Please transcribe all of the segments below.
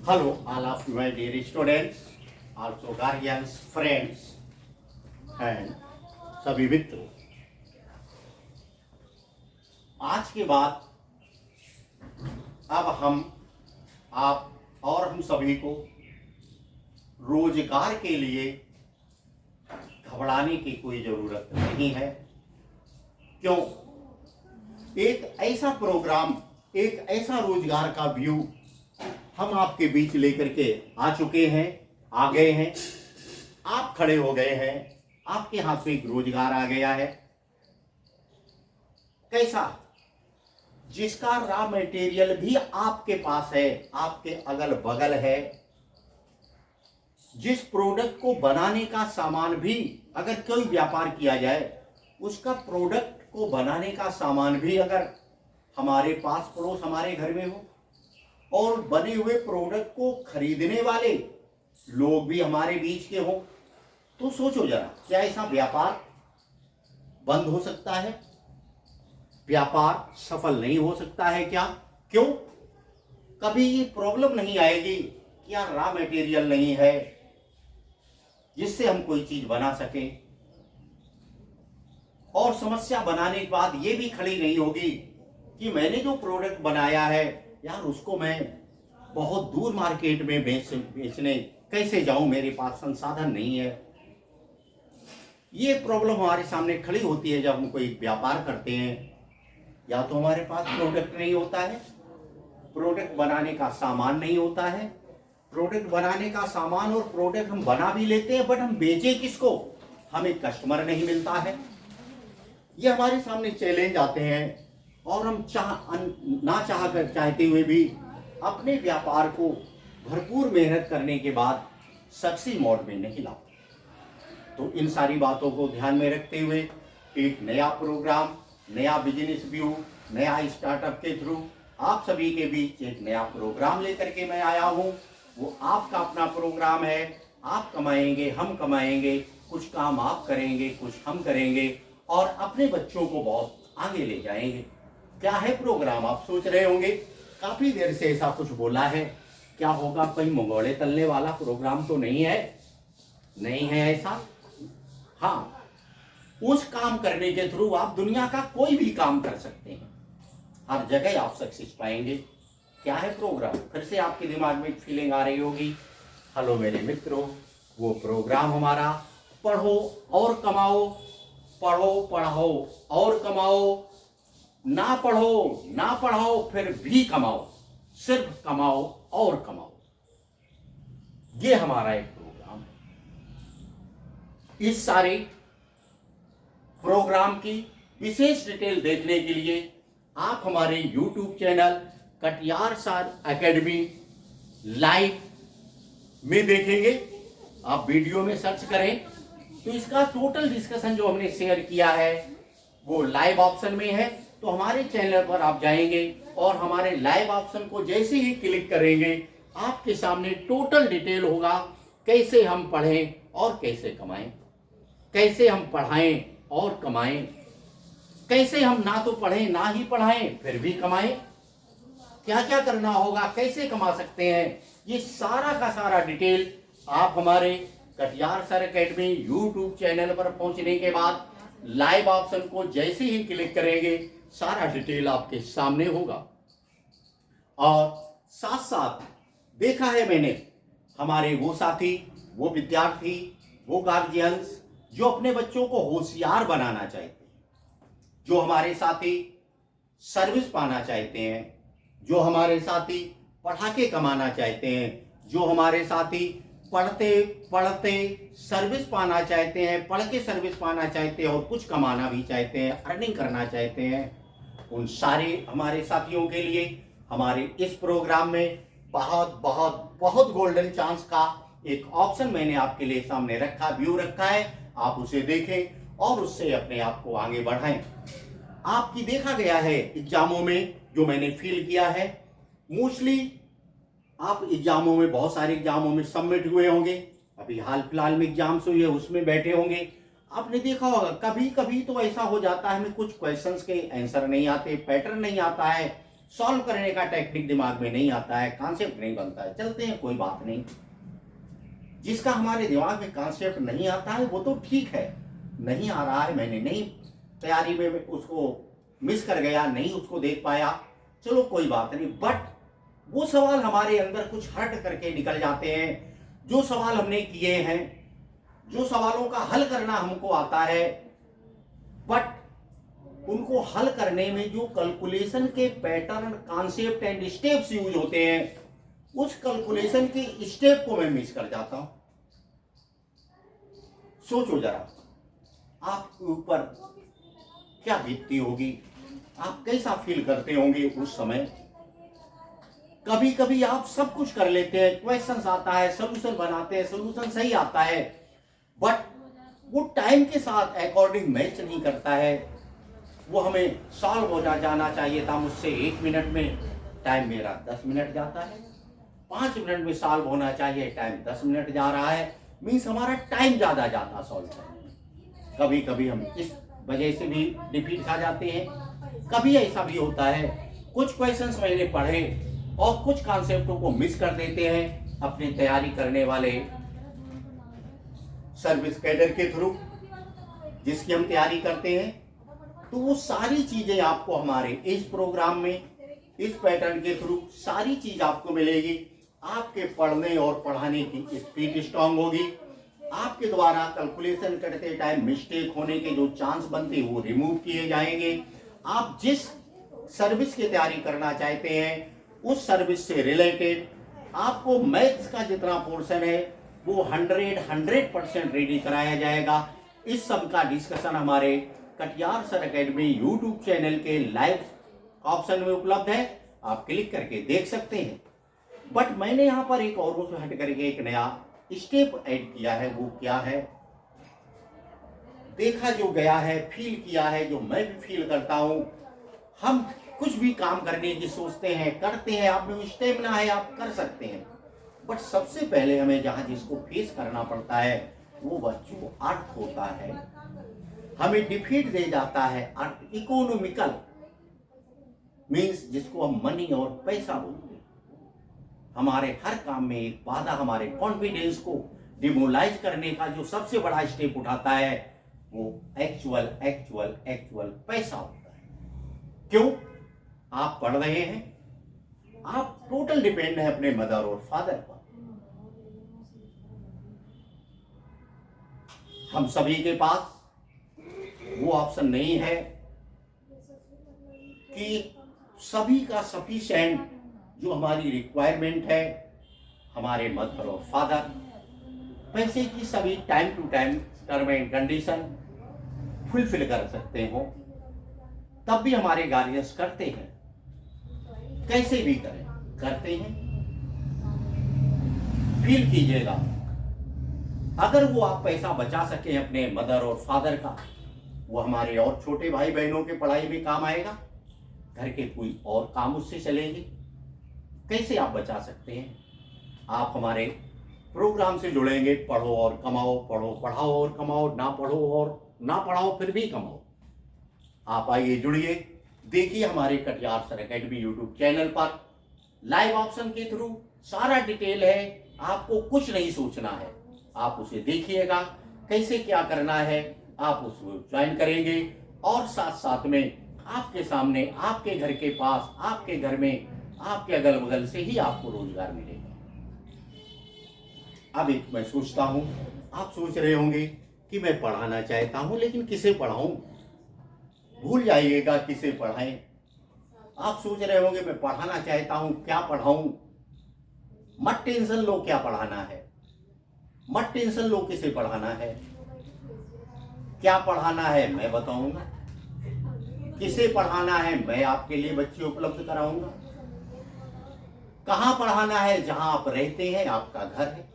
Hello, all of my dear students, also guardians, friends, and सभी मित्रों। आज के बाद अब आप और हम सभी को रोजगार के लिए घबराने की कोई जरूरत नहीं है। क्यों? एक ऐसा प्रोग्राम, एक ऐसा रोजगार का व्यू हम आपके बीच लेकर के आ चुके हैं, आ गए हैं। आप खड़े हो गए हैं, आपके हाथ में एक रोजगार आ गया है। कैसा? जिसका रॉ मटेरियल भी आपके पास है, आपके अगल बगल है। जिस प्रोडक्ट को बनाने का सामान भी, अगर कोई व्यापार किया जाए, उसका प्रोडक्ट को बनाने का सामान भी अगर हमारे पास पड़ोस हमारे घर में हो और बने हुए प्रोडक्ट को खरीदने वाले लोग भी हमारे बीच के हो, तो सोचो जरा, क्या ऐसा व्यापार बंद हो सकता है? व्यापार सफल नहीं हो सकता है क्या? क्यों? कभी ये प्रॉब्लम नहीं आएगी कि यार रॉ मटेरियल नहीं है जिससे हम कोई चीज बना सके। और समस्या बनाने के बाद ये भी खड़ी नहीं होगी कि मैंने जो प्रोडक्ट बनाया है यार, उसको मैं बहुत दूर मार्केट में बेचने कैसे जाऊं, मेरे पास संसाधन नहीं है। ये प्रॉब्लम हमारे सामने खड़ी होती है जब हम कोई व्यापार करते हैं। या तो हमारे पास प्रोडक्ट नहीं होता है, प्रोडक्ट बनाने का सामान नहीं होता है, प्रोडक्ट बनाने का सामान और प्रोडक्ट हम बना भी लेते हैं, बट हम बेचे किसको? हमें कस्टमर नहीं मिलता है। ये हमारे सामने चैलेंज आते हैं और हम चाहते हुए भी अपने व्यापार को भरपूर मेहनत करने के बाद सक्सेस मोड में नहीं लाते। तो इन सारी बातों को ध्यान में रखते हुए एक नया प्रोग्राम, नया बिजनेस व्यू, नया स्टार्टअप के थ्रू आप सभी के बीच एक नया प्रोग्राम लेकर के मैं आया हूं। वो आपका अपना प्रोग्राम है। आप कमाएंगे, हम कमाएंगे, कुछ काम आप करेंगे, कुछ हम करेंगे और अपने बच्चों को बहुत आगे ले जाएंगे। क्या है प्रोग्राम? आप सोच रहे होंगे, काफी देर से ऐसा कुछ बोला है, क्या होगा? कहीं मंगोड़े तलने वाला प्रोग्राम तो नहीं है? नहीं है ऐसा। हाँ, उस काम करने के थ्रू आप दुनिया का कोई भी काम कर सकते हैं, हर जगह आप सक्सेस पाएंगे। क्या है प्रोग्राम? फिर से आपके दिमाग में एक फीलिंग आ रही होगी। हेलो मेरे मित्रों, वो प्रोग्राम हमारा पढ़ो और कमाओ, पढ़ो पढ़ाओ और कमाओ, ना पढ़ो ना पढ़ाओ फिर भी कमाओ, सिर्फ कमाओ और कमाओ। ये हमारा एक प्रोग्राम है। इस सारे प्रोग्राम की विशेष डिटेल देखने के लिए आप हमारे YouTube channel Katiyar sir academy live में देखेंगे। आप वीडियो में सर्च करें तो इसका टोटल डिस्कशन जो हमने शेयर किया है वो लाइव ऑप्शन में है। तो हमारे चैनल पर आप जाएंगे और हमारे लाइव ऑप्शन को जैसे ही क्लिक करेंगे आपके सामने टोटल डिटेल होगा, कैसे हम पढ़ें और कैसे कमाएं, कैसे हम पढ़ाएं और कमाएं, कैसे हम ना तो पढ़ें ना ही पढ़ाएं फिर भी कमाएं, क्या क्या करना होगा, कैसे कमा सकते हैं। ये सारा का सारा डिटेल आप हमारे Katiyar sir academy YouTube channel पर पहुंचने के बाद लाइव ऑप्शन को जैसे ही क्लिक करेंगे सारा डिटेल आपके सामने होगा। और साथ साथ देखा है मैंने हमारे वो साथी, वो विद्यार्थी, वो गार्जियंस जो अपने बच्चों को होशियार बनाना चाहते हैं, जो हमारे साथी सर्विस पाना चाहते हैं, जो हमारे साथी पढ़ा के कमाना चाहते हैं, जो हमारे साथी पढ़ते पढ़ते सर्विस पाना चाहते हैं, पढ़ के सर्विस पाना चाहते हैं और कुछ कमाना भी चाहते हैं, अर्निंग करना चाहते हैं, उन सारे हमारे साथियों के लिए हमारे इस प्रोग्राम में बहुत बहुत बहुत गोल्डन चांस का एक ऑप्शन मैंने आपके लिए सामने रखा, व्यू रखा है। आप उसे देखें और उससे अपने आप को आगे बढ़ाएं। आपकी देखा गया है एग्जामों में जो मैंने फील किया है, मोस्टली आप एग्जामों में, बहुत सारे एग्जामों में सबमिट हुए होंगे, अभी हाल फिलहाल में एग्जाम्स हुए उसमें बैठे होंगे। आपने देखा होगा कभी कभी तो ऐसा हो जाता है हमें कुछ क्वेश्चंस के आंसर नहीं आते, पैटर्न नहीं आता है, सॉल्व करने का टेक्निक दिमाग में नहीं आता है, कॉन्सेप्ट नहीं बनता है, चलते हैं कोई बात नहीं। जिसका हमारे दिमाग में कॉन्सेप्ट नहीं आता है वो तो ठीक है, नहीं आ रहा है, मैंने नहीं तैयारी में उसको मिस कर गया, नहीं उसको देख पाया, चलो कोई बात नहीं। बट वो सवाल हमारे अंदर कुछ हट करके निकल जाते हैं, जो सवाल हमने किए हैं, जो सवालों का हल करना हमको आता है, बट उनको हल करने में जो कैलकुलेशन के pattern, concept and steps use होते हैं, उस कैलकुलेशन के स्टेप को मैं मिस कर जाता हूं। सोचो जरा, आपके ऊपर क्या बीतती होगी, आप कैसा फील करते होंगे उस समय। कभी कभी आप सब कुछ कर लेते हैं, क्वेश्चंस आता है, सोल्यूशन बनाते हैं, सोल्यूशन सही आता है, बट वो टाइम के साथ अकॉर्डिंग मैच नहीं करता है। वो हमें सॉल्व हो जाना चाहिए था मुझसे 1 मिनट में, टाइम मेरा 10 मिनट जाता है। 5 मिनट में सॉल्व होना चाहिए, टाइम 10 मिनट जा रहा है, मीन्स हमारा टाइम ज्यादा जाता सॉल्व करने में। कभी कभी हम इस वजह से भी डिफीट खा जाते हैं। कभी ऐसा भी होता है, कुछ क्वेश्चंस मैंने पढ़े और कुछ कॉन्सेप्टों को मिस कर देते हैं अपनी तैयारी करने वाले सर्विस कैडर के थ्रू, जिसकी हम तैयारी करते हैं। तो वो सारी चीजें आपको हमारे इस प्रोग्राम में, इस पैटर्न के थ्रू सारी चीज आपको मिलेगी। आपके पढ़ने और पढ़ाने की स्पीड स्ट्रांग होगी, आपके द्वारा कैलकुलेशन करते टाइम मिस्टेक होने के जो चांस बनते हैं वो रिमूव किए जाएंगे। आप जिस सर्विस की तैयारी करना चाहते हैं उस सर्विस से रिलेटेड आपको मैथ्स का जितना पोर्शन है वो 100% रेडी कराया जाएगा। इस सब का डिस्कशन हमारे Katiyar sir academy YouTube channel के लाइव ऑप्शन में उपलब्ध है, आप क्लिक करके देख सकते हैं। बट मैंने यहाँ पर एक और से हट करके एक नया स्टेप ऐड किया है। वो क्या है, देखा जो गया है, फील किया है, जो मैं भी फील करता हूं। हम कुछ भी काम करने की सोचते हैं, करते हैं, आप में स्टेमिना है, आप कर सकते हैं, बट सबसे पहले हमें जहां जिसको फेस करना पड़ता है वो बच्चों अर्थ होता है। हमें डिफीट दे जाता है अर्थ, इकोनॉमिकल मीन्स जिसको हम मनी और पैसा बोलते हैं। हमारे हर काम में एक बाधा हमारे कॉन्फिडेंस को डिमोलाइज करने का जो सबसे बड़ा स्टेप उठाता है वो एक्चुअल एक्चुअल एक्चुअल पैसा होता है। क्यों? आप पढ़ रहे हैं, आप टोटल डिपेंड है अपने मदर और फादर पर। हम सभी के पास वो ऑप्शन नहीं है कि सभी का सफिशिएंट जो हमारी रिक्वायरमेंट है, हमारे मदर और फादर पैसे की सभी time to time term and condition fulfil कर सकते हो। तब भी हमारे गार्जियंस करते हैं, कैसे भी करें, करते हैं। फील कीजिएगा, अगर वो आप पैसा बचा सके अपने मदर और फादर का, वो हमारे और छोटे भाई बहनों के पढ़ाई में काम आएगा, घर के कोई और काम उससे चलेंगे। कैसे आप बचा सकते हैं? आप हमारे प्रोग्राम से जुड़ेंगे, पढ़ो और कमाओ, पढ़ो पढ़ाओ और कमाओ, ना पढ़ो और ना पढ़ाओ फिर भी कमाओ। आप आइए, जुड़िए, देखिए हमारे Katiyar sir academy YouTube channel पर लाइव ऑप्शन के थ्रू सारा डिटेल है। आपको कुछ नहीं सोचना है, आप उसे देखिएगा, कैसे क्या करना है आप उसको ज्वाइन करेंगे और साथ साथ में आपके सामने, आपके घर के पास, आपके घर में, आपके अगल बगल से ही आपको रोजगार मिलेगा। अब एक मैं सोचता हूं, आप सोच रहे होंगे कि मैं पढ़ाना चाहता हूं लेकिन किसे पढ़ाऊं? भूल जाइएगा किसे पढ़ाएं। आप सोच रहे होंगे मैं पढ़ाना चाहता हूं, क्या पढ़ाऊं? मत टेंशन लो क्या पढ़ाना है, मत टेंशन लो किसे पढ़ाना है। क्या पढ़ाना है मैं बताऊंगा, किसे पढ़ाना है मैं आपके लिए बच्चे उपलब्ध कराऊंगा। कहां पढ़ाना है? जहां आप रहते हैं, आपका घर है।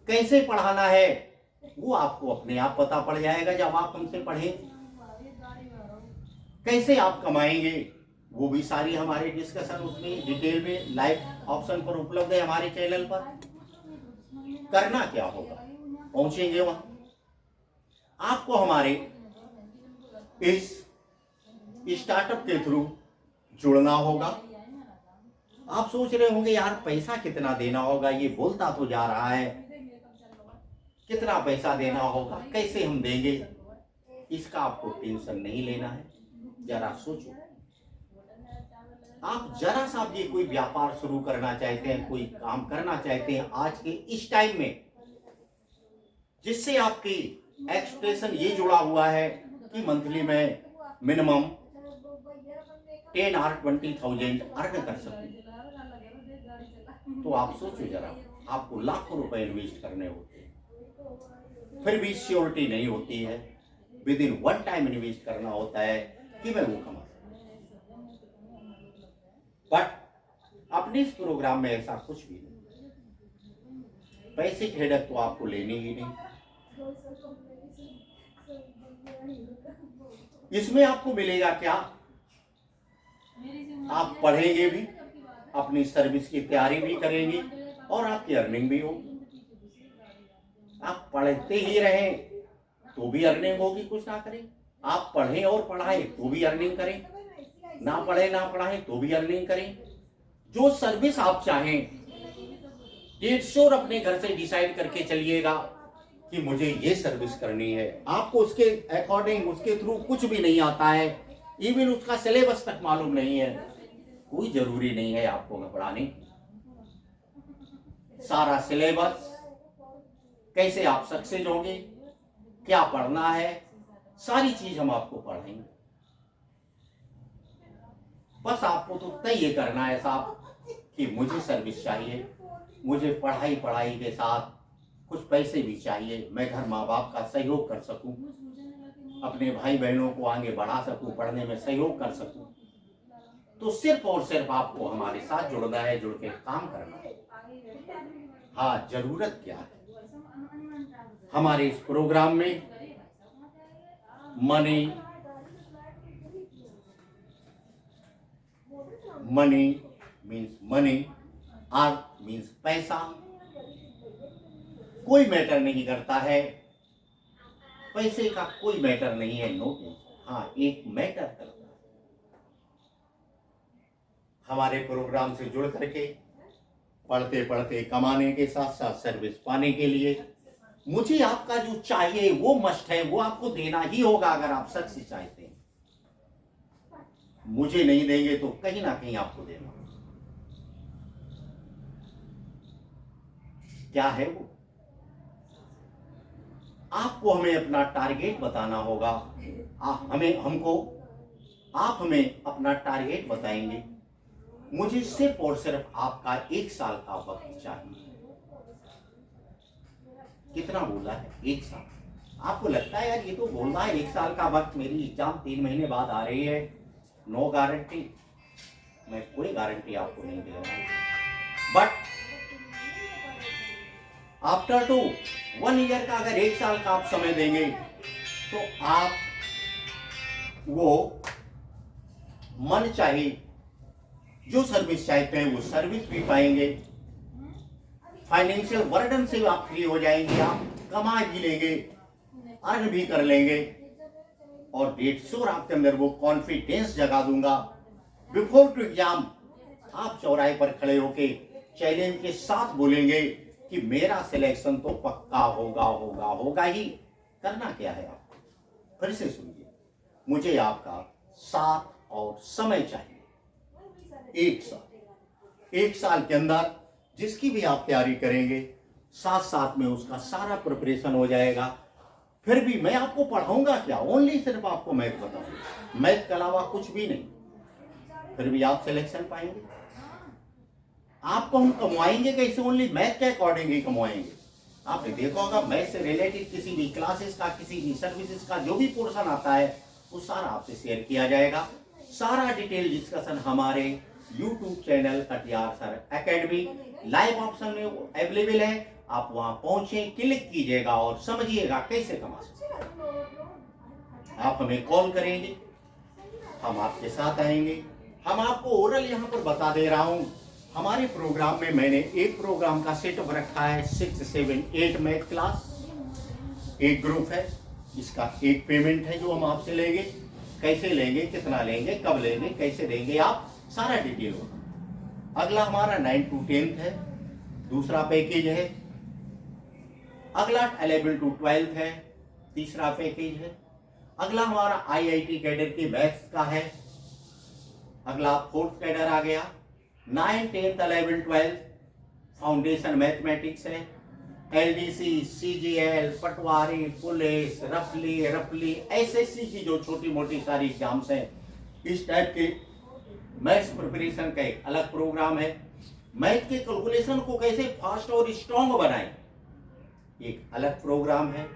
कैसे पढ़ाना है वो आपको अपने आप पता पड़ जाएगा जब आप हमसे पढ़ेंगे। कैसे आप कमाएंगे वो भी सारी हमारे डिस्कशन उसमें डिटेल में लाइव ऑप्शन पर उपलब्ध है हमारे चैनल पर। करना क्या होगा, पहुंचेंगे वहां, आपको हमारे इस स्टार्टअप के थ्रू जुड़ना होगा। आप सोच रहे होंगे यार पैसा कितना देना होगा, ये बोलता तो जा रहा है, कितना पैसा देना होगा, कैसे हम देंगे। इसका आपको टेंशन नहीं लेना है। जरा सोचो, आप जरा सा भी कोई व्यापार शुरू करना चाहते हैं, कोई काम करना चाहते हैं आज के इस टाइम में, जिससे आपकी एक्सप्रेशन ये जुड़ा हुआ है कि मंथली में मिनिमम 10 और 20,000 अर्न कर सकूं, तो आप सोचो जरा, आपको लाखों रुपए इन्वेस्ट करने होते हैं, फिर भी श्योरिटी नहीं होती है। With in one time invest करना होता है कि मैं वो कमा सकूं। बट अपने इस प्रोग्राम में ऐसा कुछ भी नहीं, पैसे की हेडक तो आपको लेनी ही नहीं। इसमें आपको मिलेगा क्या, आप पढ़ेंगे भी, अपनी सर्विस की तैयारी भी करेंगे और आपकी अर्निंग भी होगी। आप पढ़ते ही रहें तो भी अर्निंग होगी, कुछ ना करें, आप पढ़ें और पढ़ाएं तो भी अर्निंग करें, ना पढ़े ना पढ़ाएं तो भी अर्निंग करें। जो सर्विस आप चाहें, डेट श्योर अपने घर से डिसाइड करके चलिएगा कि मुझे ये सर्विस करनी है। आपको उसके अकॉर्डिंग, उसके थ्रू कुछ भी नहीं आता है, इवन उसका सिलेबस तक मालूम नहीं है, कोई जरूरी नहीं है आपको घबराने। सारा सिलेबस, कैसे आप सक्सेस होंगे, क्या पढ़ना है, सारी चीज हम आपको पढ़ाएंगे। बस आपको तो तय ये करना है साहब कि मुझे सर्विस चाहिए, मुझे पढ़ाई के साथ कुछ पैसे भी चाहिए, मैं घर माँ बाप का सहयोग कर सकूं, अपने भाई बहनों को आगे बढ़ा सकूं, पढ़ने में सहयोग कर सकूं। तो सिर्फ और सिर्फ आपको हमारे साथ जुड़ना है, जुड़ के काम करना है। हाँ, जरूरत क्या है हमारे इस प्रोग्राम में, मनी मीन्स मनी, अर्थ मीन्स पैसा, कोई मैटर नहीं करता है, पैसे का कोई मैटर नहीं है, नो टेंशन। हाँ, एक मैटर करता है, हमारे प्रोग्राम से जुड़ करके पढ़ते पढ़ते कमाने के साथ साथ सर्विस पाने के लिए मुझे आपका जो चाहिए वो मस्ट है, वो आपको देना ही होगा। अगर आप सक्सेस चाहते हैं, मुझे नहीं देंगे तो कहीं ना कहीं आपको देना। क्या है वो, आपको हमें अपना टारगेट बताना होगा। आप हमें अपना टारगेट बताएंगे। मुझे सिर्फ और सिर्फ आपका 1 साल का वक्त चाहिए। कितना बोला है? 1 साल। आपको लगता है यार ये तो बोल रहा है 1 साल का वक्त, मेरी एग्जाम 3 महीने बाद आ रही है, नो गारंटी। मैं कोई गारंटी आपको नहीं दे रहा हूं, बट आफ्टर 1 ईयर का, अगर 1 साल का आप समय देंगे तो आप वो मन चाहे जो सर्विस चाहते हैं वो सर्विस भी पाएंगे, फाइनेंशियल बर्डन से आप फ्री हो जाएंगे, आप कमा भी लेंगे, अर्न भी कर लेंगे, और डेट श्योर आपके अंदर वो कॉन्फिडेंस जगा दूंगा। बिफोर टू एग्जाम आप चौराहे पर खड़े होके चैलेंज के साथ बोलेंगे कि मेरा सिलेक्शन तो पक्का होगा ही। करना क्या है आपको, फिर से सुनिए, मुझे आपका साथ और समय चाहिए। 1 साल के अंदर जिसकी भी आप तैयारी करेंगे, साथ साथ में उसका सारा प्रिपरेशन हो जाएगा। फिर भी मैं आपको पढ़ाऊंगा क्या, ओनली सिर्फ आपको मैथ बताऊंगा, मैथ के अलावा कुछ भी नहीं। फिर भी आप सिलेक्शन पाएंगे। आपको हम कमाएंगे कैसे, ओनली मैथ के अकॉर्डिंग ही कमाएंगे। आपने देखा होगा मैथ से रिलेटेड किसी भी क्लासेस का, किसी भी सर्विसेज का जो भी पोर्शन आता है वो सारा आपसे शेयर किया जाएगा। सारा डिटेल डिस्कशन हमारे YouTube channel Katiyar sir academy live option में अवेलेबल है। आप वहां पहुंचे, क्लिक कीजिएगा और समझिएगा कैसे कमा सकते हैं। आप हमें कॉल करेंगे, हम आपके साथ आएंगे। हम आपको ओरल यहाँ पर बता दे रहा हूँ, हमारे प्रोग्राम में मैंने एक प्रोग्राम का सेटअप रखा है, 6, 7, 8 मैथ क्लास, एक ग्रुप है, इसका एक पेमेंट है जो हम आपसे लेंगे। कैसे लेंगे, कितना लेंगे, कब लेंगे, कैसे देंगे, आप सारा डिटेल होगा। अगला हमारा 9 to 10th है, दूसरा पैकेज है। अगला 11 to 12th है, तीसरा पैकेज है। अगला हमारा IIT कैडर की मैथ्स का है। अगला 4th कैडर आ गया। 9, 10th, 11, 12 फाउंडेशन मैथमेटिक्स है। LDC, CGL, पटवारी, पुलिस, रफली, SSC की जो छोटी मोटी सारी एग्जाम्स हैं, इस टाइप के मैथ्स प्रिपरेशन का एक अलग प्रोग्राम है। मैथ के कैलकुलेशन को कैसे फास्ट और स्ट्रॉन्ग बनाएं, एक अलग प्रोग्राम है।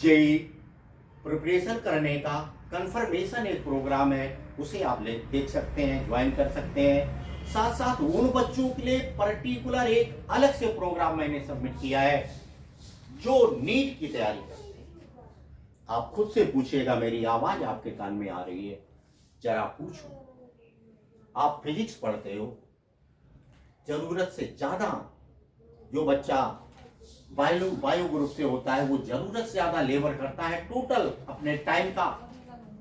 जेई प्रिपरेशन करने का कंफर्मेशन एक प्रोग्राम है, उसे आप देख सकते हैं, ज्वाइन कर सकते हैं। साथ साथ उन बच्चों के लिए पर्टिकुलर एक अलग से प्रोग्राम मैंने सबमिट किया है जो नीट की तैयारी करते हैं। आप खुद से पूछिएगा, मेरी आवाज आपके कान में आ रही है, जरा पूछो, आप फिजिक्स पढ़ते हो, जरूरत से ज्यादा जो बच्चा बायो ग्रुप से होता है वो जरूरत से ज्यादा लेबर करता है। टोटल अपने टाइम का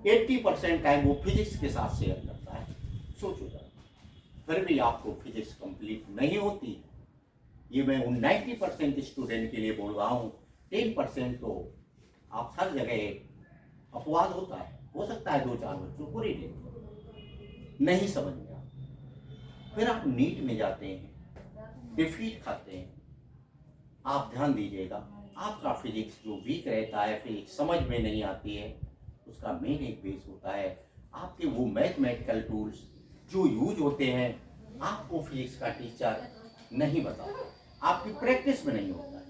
80% टाइम वो फिजिक्स के साथ शेयर करता है। सोचो जरा, फिर भी आपको फिजिक्स कंप्लीट नहीं होती। ये मैं उन 90% स्टूडेंट के लिए बोल रहा हूँ। 10% तो आप हर जगह अपवाद होता है, हो सकता है 2-4 बच्चों को रीडिंग नहीं समझ में आता, फिर आप नीट में जाते हैं, डिफीट खाते हैं। आप ध्यान दीजिएगा, आपका फिजिक्स जो वीक रहता है, फिजिक्स समझ में नहीं आती है, उसका मेन एक बेस होता है आपके वो मैथमेटिकल टूल्स जो यूज होते हैं। आपको फिजिक्स का टीचर नहीं बताता, आपकी प्रैक्टिस में नहीं होता है,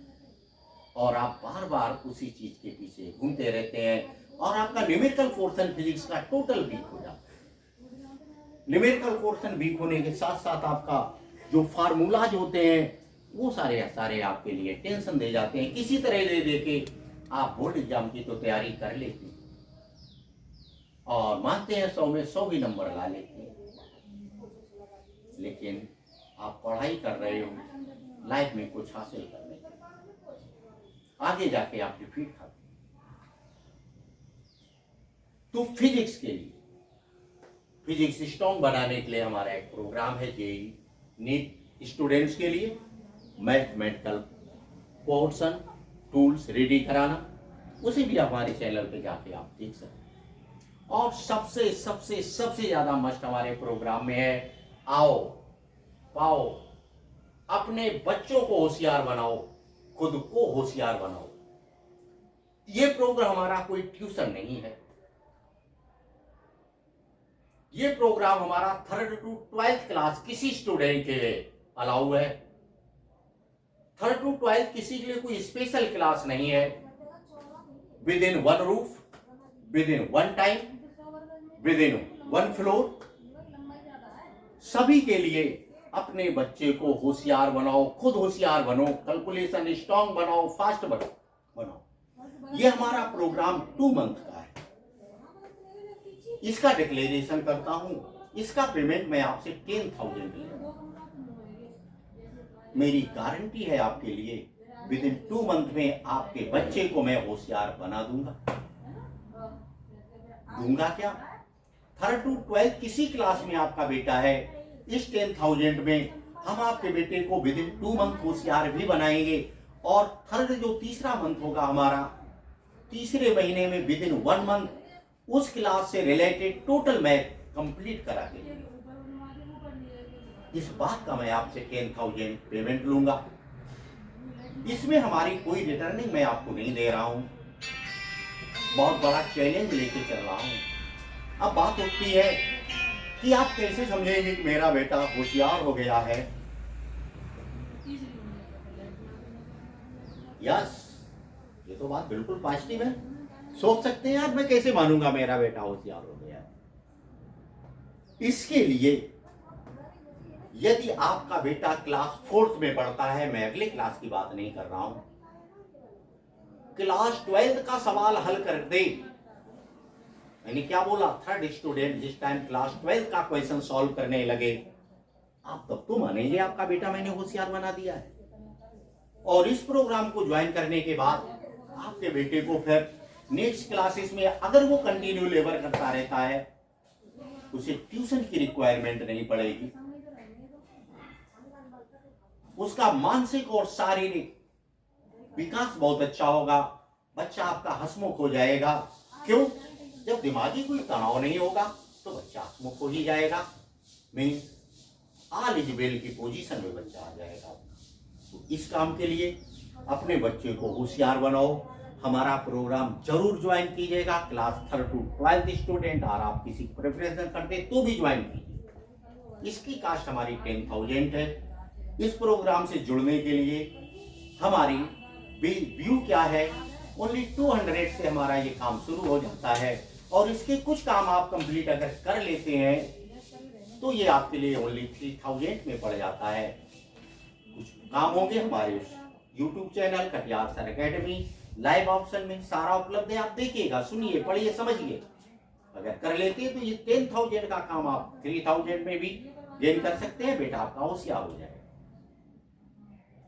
और आप बार बार उसी चीज के पीछे घूमते रहते हैं, और आपका न्यूमेरिकल पोर्शन फिजिक्स का टोटल वीक हो जाता है। न्यूमेरिकल पोर्शन वीक होने के साथ साथ आपका जो फार्मूलाज होते हैं वो सारे आपके लिए टेंशन दे जाते हैं। किसी तरह दे के आप बोर्ड एग्जाम की तो तैयारी कर लेते हैं और मानते हैं 100 में 100 भी नंबर ला लेते हैं, लेकिन आप पढ़ाई कर रहे हो लाइफ में कुछ हासिल करने के लिए, आगे जाके आप डिफीट खाते हैं। तो फिजिक्स के लिए, फिजिक्स स्ट्रॉन्ग बनाने के लिए हमारा एक प्रोग्राम है जेईई नीट स्टूडेंट्स के लिए, मैथमेटिकल पोर्शन टूल्स रेडी कराना। उसे भी हमारे चैनल पे जाके आप देख सकते हैं। और सबसे सबसे सबसे ज्यादा मस्ट हमारे प्रोग्राम में है, आओ पाओ, अपने बच्चों को होशियार बनाओ, खुद को होशियार बनाओ। ये प्रोग्राम हमारा कोई ट्यूशन नहीं है, ये प्रोग्राम हमारा 3rd to 12th क्लास किसी स्टूडेंट के लिए अलाउ है। 3rd to 12th किसी के लिए कोई स्पेशल क्लास नहीं है। With in one roof, with in one time, with in one floor, सभी के लिए अपने बच्चे को होशियार बनाओ, खुद होशियार बनो, कैलकुलेशन स्ट्रॉन्ग बनाओ, फास्ट बनाओ। ये हमारा प्रोग्राम 2 मंथ का है। इसका डिक्लेरेशन करता हूं, इसका पेमेंट मैं आपसे 10,000 ले रहा हूं। मेरी गारंटी है आपके लिए, विद इन 2 मंथ में आपके बच्चे को मैं होशियार बना दूंगा। क्या 3rd to 12th किसी क्लास में आपका बेटा है, इस 10,000 में हम आपके बेटे को विद इन 2 मंथ होशियार भी बनाएंगे। और थर्ड जो तीसरा मंथ होगा हमारा, तीसरे महीने में विद इन 1 मंथ उस क्लास से रिलेटेड टोटल मैथ कंप्लीट करा के, इस बात का मैं आपसे 10,000 पेमेंट लूंगा। इसमें हमारी कोई रिटर्निंग मैं आपको नहीं दे रहा हूं, बहुत बड़ा चैलेंज लेके चल रहा हूं। अब बात उठती है कि आप कैसे समझेंगे कि मेरा बेटा होशियार हो गया है। यस, ये तो बात बिल्कुल पॉजिटिव है। सोच सकते हैं यार, मैं कैसे मानूंगा मेरा बेटा होशियार हो गया है। इसके लिए यदि आपका बेटा क्लास 4th में पढ़ता है, मैं अगले क्लास की बात नहीं कर रहा हूं, क्लास 12th का सवाल हल कर दे, मैंने क्या बोला, 3rd स्टूडेंट जिस टाइम क्लास 12th का क्वेश्चन सॉल्व करने लगे, आप तब तो मानेंगे आपका बेटा मैंने होशियार बना दिया है। और इस प्रोग्राम को ज्वाइन करने के बाद आपके बेटे को फिर नेक्स्ट क्लासेस में अगर वो कंटिन्यू लेबर करता रहता है, उसे ट्यूशन की रिक्वायरमेंट नहीं पड़ेगी, उसका मानसिक और शारीरिक विकास बहुत अच्छा होगा, बच्चा आपका हंसमुख हो जाएगा। क्यों? जब दिमागी कोई तनाव नहीं होगा तो बच्चा हंसमुख हो ही जाएगा, मीन्स ऑल इज वेल की पोजीशन में बच्चा आ जाएगा। तो इस काम के लिए अपने बच्चे को होशियार बनाओ। हमारा प्रोग्राम जरूर ज्वाइन कीजिएगा। Class 3rd to 12th student, और आप किसी प्रिपरेशन करते तो भी ज्वाइन कीजिए। इसकी कास्ट हमारी 10,000 है। इस प्रोग्राम से जुड़ने के लिए हमारी व्यू क्या है, ओनली 200 से हमारा ये काम शुरू हो जाता है, और इसके कुछ काम आप कंप्लीट अगर कर लेते हैं तो ये आपके लिए ओनली 3000 में पड़ जाता है। कुछ काम होंगे हमारे YouTube channel Katiyar sir academy live option में सारा उपलब्ध है। आप देखिएगा, सुनिए, पढ़िए, समझिए। अगर कर लेते हैं तो ये 10,000 का काम आप 3000 में भी गेन कर सकते हैं। बेटा आपका होशियार हो जाएगा।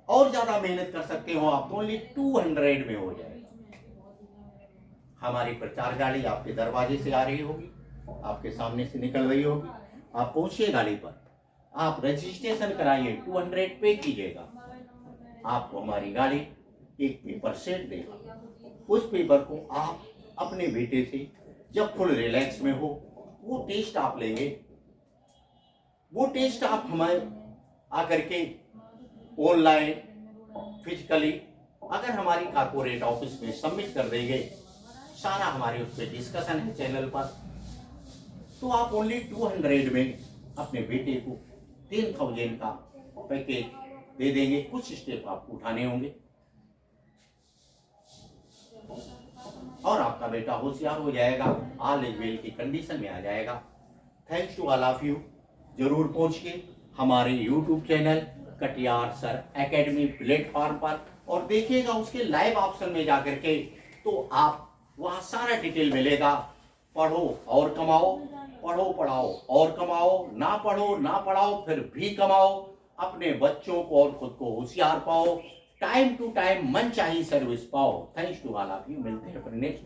और ज्यादा मेहनत कर सकते हो आप तो ओनली 200 में हो जाएगा। हमारी प्रचार गाड़ी आपके दरवाजे से आ रही होगी, आपके सामने से निकल रही होगी। आप पहुंचिए गाड़ी पर, आप रजिस्ट्रेशन कराइए, 200 पे कीजिएगा। आपको हमारी गाड़ी एक पेपर सेट देगा। उस पेपर को आप अपने बेटे से जब फुल रिलैक्स में हो वो टेस्ट आप लेंगे। वो टेस्ट आप हमें आकर के ऑनलाइन फिजिकली अगर हमारी कॉर्पोरेट ऑफिस में सबमिट कर देंगे, सारा हमारे उस पर डिस्कशन है चैनल पर, तो आप ओनली 200 में अपने बेटे को 10,000 का पैकेज दे देंगे। कुछ स्टेप आपको उठाने होंगे और आपका बेटा होशियार हो जाएगा, ऑल इज वेल की कंडीशन में आ जाएगा। Thanks to all of you. जरूर पहुंचिए हमारे YouTube channel Katiyar sir academy platform पर और देखिएगा उसके लाइव ऑप्शन में जाकर के, तो आप वहां सारा डिटेल मिलेगा। पढ़ो और कमाओ, पढ़ो पढ़ाओ और कमाओ, ना पढ़ो ना पढ़ाओ फिर भी कमाओ। अपने बच्चों को और खुद को होशियार पाओ, टाइम टू टाइम मनचाही सर्विस पाओ। Thanks to all of you. मिलते हैं फिर नेक्स्ट